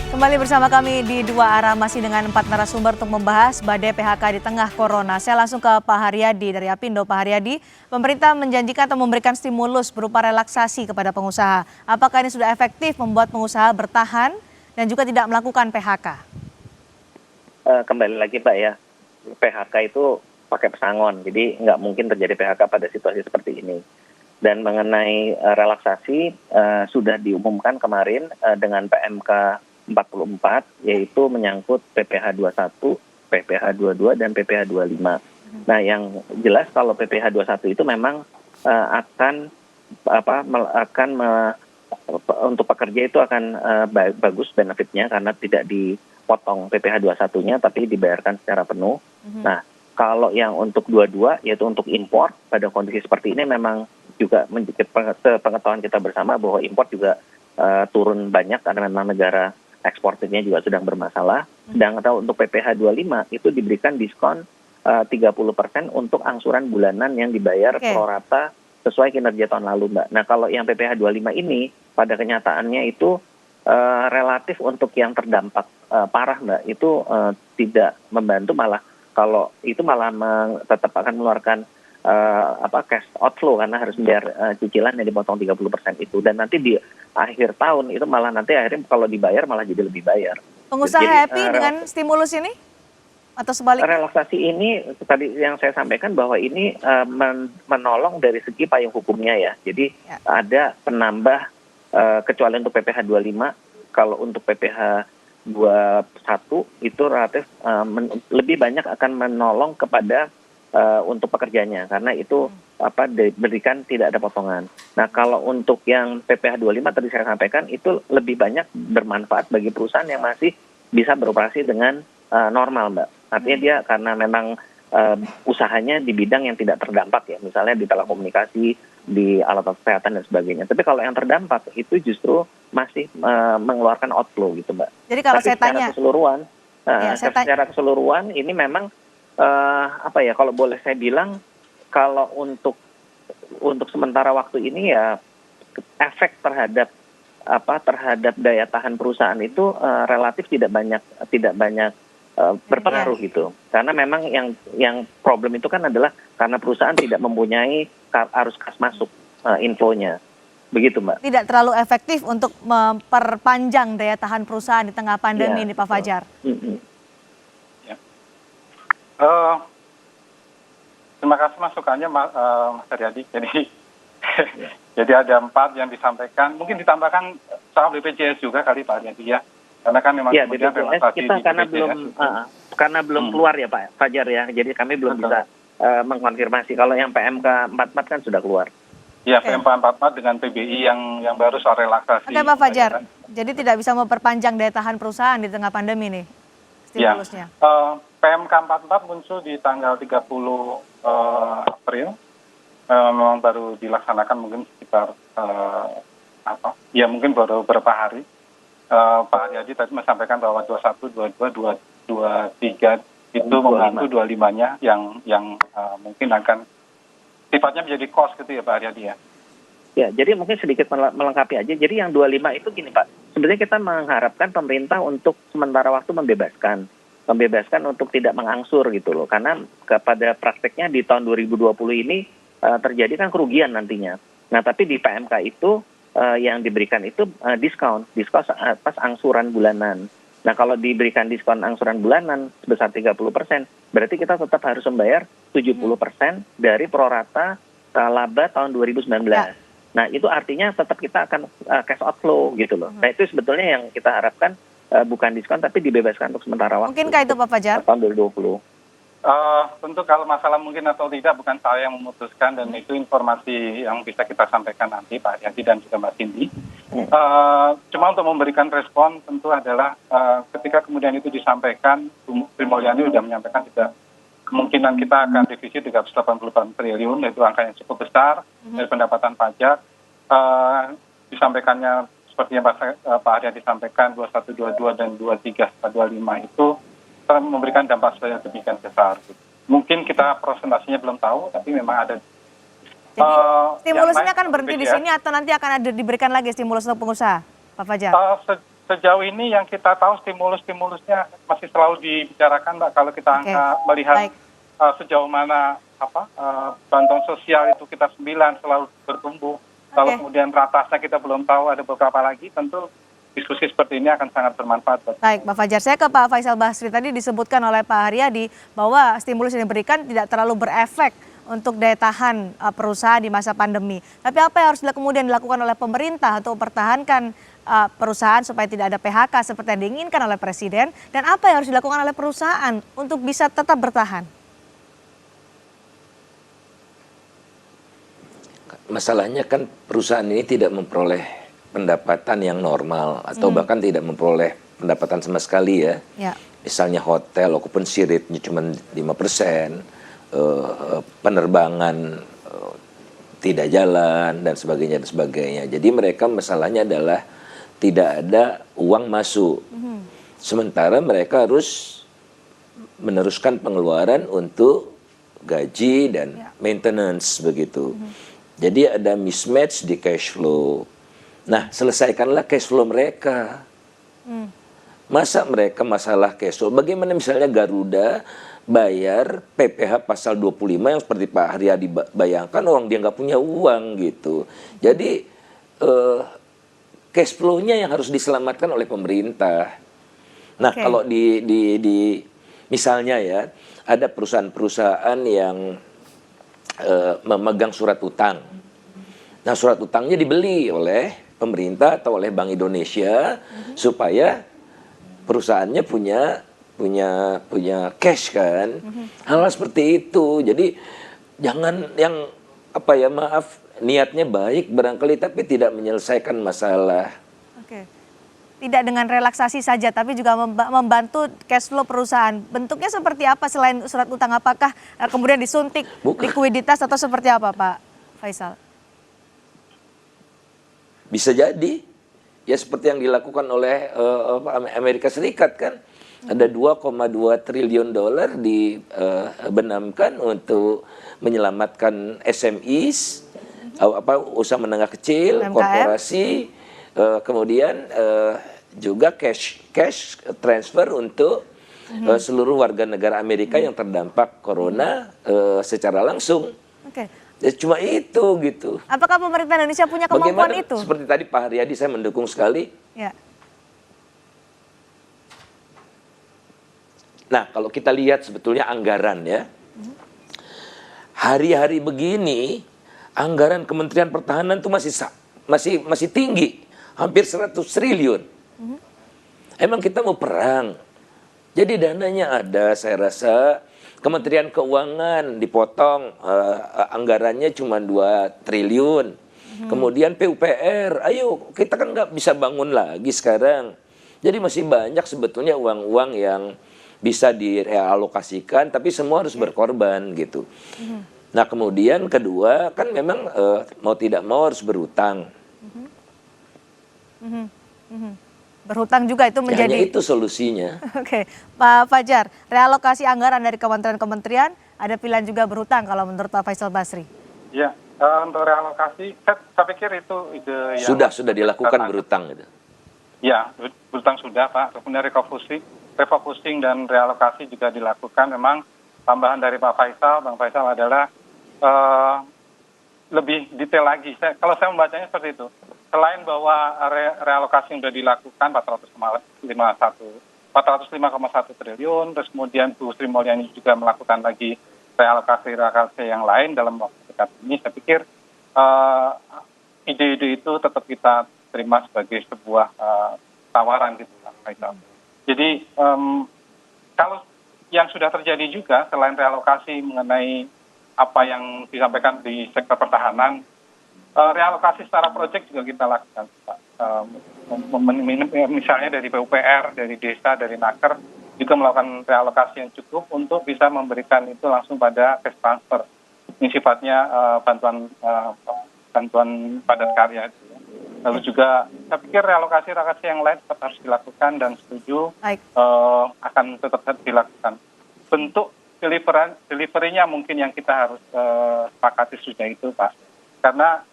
Kembali bersama kami di Dua Arah masih dengan 4 narasumber untuk membahas badai PHK di tengah corona. Saya langsung ke Pak Haryadi dari Apindo. Pak Haryadi, pemerintah menjanjikan atau memberikan stimulus berupa relaksasi kepada pengusaha. Apakah ini sudah efektif membuat pengusaha bertahan dan juga tidak melakukan PHK? Kembali lagi Pak ya, PHK itu pakai pesangon, jadi nggak mungkin terjadi PHK pada situasi seperti ini. Dan mengenai relaksasi sudah diumumkan kemarin dengan PMK 44, yaitu menyangkut PPh 21, PPh 22, dan PPh 25. Nah, yang jelas kalau PPh 21 itu memang untuk pekerja itu akan bagus benefitnya karena tidak dipotong PPh 21-nya tapi dibayarkan secara penuh. Nah, kalau yang untuk 22 yaitu untuk impor pada kondisi seperti ini memang juga pengetahuan kita bersama bahwa impor juga turun banyak karena memang negara eksportirnya juga sedang bermasalah. Sedangkan untuk PPh 25 itu diberikan diskon 30% untuk angsuran bulanan yang dibayar pro rata sesuai kinerja tahun lalu, Mbak. Nah, kalau yang PPh 25 ini pada kenyataannya itu relatif untuk yang terdampak parah, Mbak, itu tidak membantu, malah kalau itu malah tetap akan mengeluarkan cash outflow karena harus bayar cicilan yang dipotong 30% itu. Dan nanti di akhir tahun itu malah nanti akhirnya kalau dibayar malah jadi lebih bayar. Pengusaha happy dengan stimulus ini? Atau sebaliknya? Relaksasi ini tadi yang saya sampaikan bahwa ini menolong dari segi payung hukumnya ya. Jadi ada penambah kecuali untuk PPh 25, kalau untuk PPh 21 itu relatif lebih banyak akan menolong kepada untuk pekerjanya karena itu diberikan tidak ada potongan. Nah, kalau untuk yang PPh 25 tadi saya sampaikan itu lebih banyak bermanfaat bagi perusahaan yang masih bisa beroperasi dengan normal, Mbak. Artinya dia karena memang usahanya di bidang yang tidak terdampak ya, misalnya di telekomunikasi, di alat kesehatan dan sebagainya. Tapi kalau yang terdampak itu justru masih mengeluarkan outflow gitu, Mbak. Jadi kalau tapi saya tanya, secara keseluruhan ini memang kalau boleh saya bilang kalau untuk sementara waktu ini ya efek terhadap daya tahan perusahaan itu relatif tidak banyak berpengaruh gitu. Karena memang yang problem itu kan adalah karena perusahaan tidak mempunyai arus kas masuk infonya. Begitu, Mbak. Tidak terlalu efektif untuk memperpanjang daya tahan perusahaan di tengah pandemi ini, Pak Fajar. Terima kasih masukannya Mas Haryadi. Jadi ada 4 yang disampaikan. Mungkin ditambahkan soal BPJS juga kali Pak Haryadi ya. Karena kan memang kemudian relaksasi kita di karena belum keluar ya Pak Fajar ya. Jadi kami belum bisa mengkonfirmasi. Kalau yang PMK 44 kan sudah keluar. Iya, PMK 44 dengan PBI yang baru soal relaksasi. Oke, Pak Fajar. Jadi tidak bisa memperpanjang daya tahan perusahaan di tengah pandemi nih stimulusnya. PMK 44 muncul di tanggal 30 April. Memang baru dilaksanakan mungkin sekitar mungkin baru beberapa hari. Pak Haryadi tadi menyampaikan bahwa 21, 22, 23 itu membantu 25-nya yang mungkin akan sifatnya menjadi cost gitu ya Pak Haryadi ya. Ya, jadi mungkin sedikit melengkapi aja. Jadi yang 25 itu gini Pak, sebenarnya kita mengharapkan pemerintah untuk sementara waktu membebaskan untuk tidak mengangsur gitu loh. Karena pada prakteknya di tahun 2020 ini terjadi kan kerugian nantinya. Nah, tapi di PMK itu yang diberikan itu diskon atas angsuran bulanan. Nah, kalau diberikan diskon angsuran bulanan sebesar 30%, berarti kita tetap harus membayar 70% dari prorata laba tahun 2019. Nah, itu artinya tetap kita akan cash outflow gitu loh. Nah, itu sebetulnya yang kita harapkan bukan diskon tapi dibebaskan untuk sementara waktu. Mungkinkah itu Pak Fajar? Tahun 2020. Tentu kalau masalah mungkin atau tidak bukan saya yang memutuskan dan itu informasi yang bisa kita sampaikan nanti Pak Haryadi dan juga Mbak Cindy. Cuma untuk memberikan respon tentu adalah ketika kemudian itu disampaikan, Bu Sri Mulyani sudah menyampaikan juga kemungkinan kita akan defisit 388 triliun, yaitu angka yang cukup besar dari pendapatan pajak. Disampaikannya seperti yang Pak Haryadi disampaikan 21, 22 dan 23 serta 25 itu memberikan dampak yang demikian besar. Mungkin kita presentasinya belum tahu, tapi memang ada. Jadi stimulusnya akan berhenti di sini atau nanti akan ada diberikan lagi stimulus untuk pengusaha, Pak Fajar? sejauh ini yang kita tahu stimulus-stimulusnya masih selalu dibicarakan, Mbak. Kalau kita melihat Baik. Sejauh mana bantuan sosial itu kita 9 selalu bertumbuh. Kalau kemudian ratasnya kita belum tahu ada beberapa lagi, tentu diskusi seperti ini akan sangat bermanfaat. Baik, Pak Fajar. Saya ke Pak Faisal Basri. Tadi disebutkan oleh Pak Haryadi bahwa stimulus yang diberikan tidak terlalu berefek untuk daya tahan perusahaan di masa pandemi. Tapi apa yang harus kemudian dilakukan oleh pemerintah untuk mempertahankan perusahaan supaya tidak ada PHK seperti yang diinginkan oleh Presiden, dan apa yang harus dilakukan oleh perusahaan untuk bisa tetap bertahan? Masalahnya kan perusahaan ini tidak memperoleh pendapatan yang normal atau bahkan tidak memperoleh pendapatan sama sekali ya. Misalnya hotel occupancy rate-nya cuma 5%, penerbangan tidak jalan dan sebagainya. Jadi mereka masalahnya adalah tidak ada uang masuk. Sementara mereka harus meneruskan pengeluaran untuk gaji dan maintenance begitu. Jadi ada mismatch di cash flow. Nah, selesaikanlah cash flow mereka. Masa mereka masalah cash flow? Bagaimana misalnya Garuda bayar PPh pasal 25 yang seperti Pak Haryadi bayangkan, orang dia nggak punya uang gitu. Jadi cash flow-nya yang harus diselamatkan oleh pemerintah. Nah, kalau di misalnya ya, ada perusahaan-perusahaan yang memegang surat utang. Nah, surat utangnya dibeli oleh pemerintah atau oleh Bank Indonesia supaya perusahaannya punya cash kan. Hal seperti itu. Jadi jangan yang niatnya baik barangkali tapi tidak menyelesaikan masalah. Tidak dengan relaksasi saja, tapi juga membantu cash flow perusahaan. Bentuknya seperti apa selain surat utang? Apakah kemudian disuntik likuiditas atau seperti apa, Pak Faisal? Bisa jadi. Ya seperti yang dilakukan oleh Amerika Serikat kan. Ada 2,2 triliun dolar dibenamkan untuk menyelamatkan SMEs, usaha menengah kecil, MKM. korporasi, kemudian juga cash transfer untuk seluruh warga negara Amerika yang terdampak corona secara langsung. Ya, cuma itu gitu. Apakah pemerintah Indonesia punya kemampuan itu? Seperti tadi Pak Haryadi saya mendukung sekali. Ya. Nah, kalau kita lihat sebetulnya anggaran ya. Hari-hari begini anggaran Kementerian Pertahanan itu masih tinggi. Hampir 100 triliun. Emang kita mau perang. Jadi dananya ada, saya rasa. Kementerian Keuangan dipotong, anggarannya cuma 2 triliun. Kemudian PUPR, ayo kita kan nggak bisa bangun lagi sekarang. Jadi masih banyak sebetulnya uang-uang yang bisa direalokasikan, tapi semua harus berkorban gitu. Nah kemudian kedua, kan memang mau tidak mau harus berhutang. Berhutang juga itu menjadi... Hanya itu solusinya. Pak Fajar, realokasi anggaran dari kementerian-kementerian, ada pilihan juga berhutang kalau menurut Pak Faisal Basri? Ya, untuk realokasi, saya pikir itu ide yang... Sudah dilakukan berhutang gitu. Ya, berhutang sudah Pak, kemudian refocusing dan realokasi juga dilakukan. Memang tambahan dari Pak Faisal, Bang Faisal adalah lebih detail lagi. Kalau saya membacanya seperti itu. Selain bahwa realokasi yang sudah dilakukan 405,1 triliun, terus kemudian Bu Sri Mulyani juga melakukan lagi realokasi yang lain dalam waktu dekat ini, saya pikir ide-ide itu tetap kita terima sebagai sebuah tawaran gitu, Pak Faisal. Jadi kalau yang sudah terjadi juga selain realokasi mengenai apa yang disampaikan di sektor pertahanan, realokasi secara proyek juga kita lakukan, Pak. Misalnya dari PUPR, dari desa, dari Naker, juga melakukan realokasi yang cukup untuk bisa memberikan itu langsung pada cash transfer. Ini sifatnya bantuan padat karya. Lalu juga saya pikir relokasi yang lain tetap harus dilakukan dan setuju akan tetap dilakukan. Bentuk delivery-nya mungkin yang kita harus sepakati sudah itu, Pak. Karena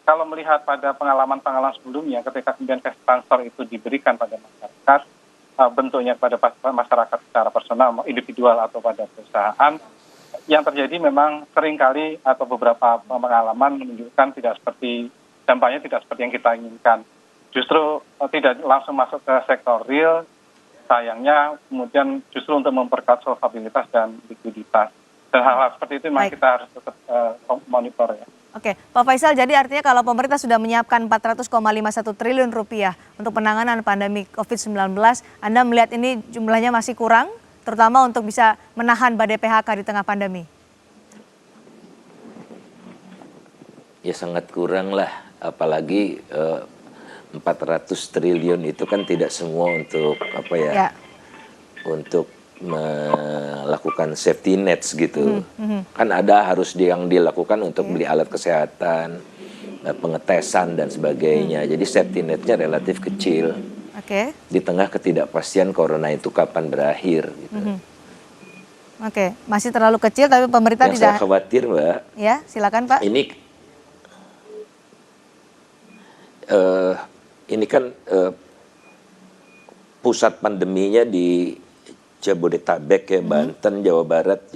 kalau melihat pada pengalaman-pengalaman sebelumnya, ketika kemudian cash transfer itu diberikan pada masyarakat, bentuknya kepada masyarakat secara personal, individual atau pada perusahaan, yang terjadi memang seringkali atau beberapa pengalaman menunjukkan tidak seperti, dampaknya tidak seperti yang kita inginkan. Justru tidak langsung masuk ke sektor real, sayangnya kemudian justru untuk memperkuat solvabilitas dan likuiditas. Dan hal-hal seperti itu memang kita harus tetap monitor ya. Oke, Pak Faisal, jadi artinya kalau pemerintah sudah menyiapkan 400,51 triliun rupiah untuk penanganan pandemi COVID-19, Anda melihat ini jumlahnya masih kurang, terutama untuk bisa menahan badai PHK di tengah pandemi? Ya sangat kurang lah, apalagi 400 triliun itu kan tidak semua untuk untuk melakukan safety nets gitu. Kan ada harus yang dilakukan untuk beli alat kesehatan, pengetesan dan sebagainya. Jadi safety netnya relatif kecil. Di tengah ketidakpastian corona itu kapan berakhir gitu. Masih terlalu kecil tapi pemerintah yang tidak. Saya khawatir, Mbak. Ya, silakan Pak. Ini kan pusat pandeminya di Jabodetabek ya, Banten, Jawa Barat,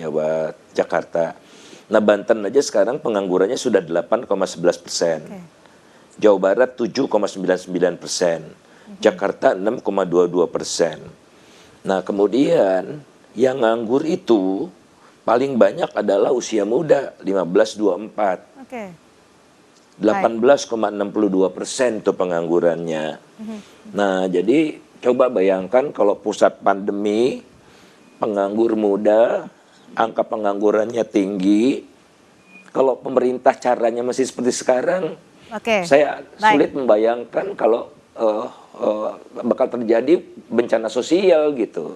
Jakarta. Nah, Banten aja sekarang penganggurannya sudah 8,11%. Jawa Barat 7,99%. Jakarta 6,22%. Nah, kemudian yang nganggur itu paling banyak adalah usia muda, 15-24. 18,62% tuh penganggurannya. Nah, jadi coba bayangkan kalau pusat pandemi, penganggur muda, angka penganggurannya tinggi. Kalau pemerintah caranya masih seperti sekarang, saya sulit membayangkan kalau bakal terjadi bencana sosial gitu.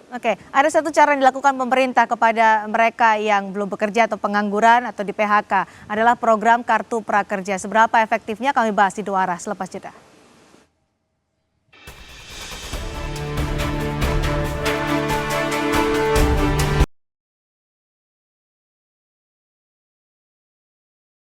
Ada satu cara yang dilakukan pemerintah kepada mereka yang belum bekerja atau pengangguran atau di PHK adalah program Kartu Prakerja. Seberapa efektifnya kami bahas di Dua Arah selepas jeda.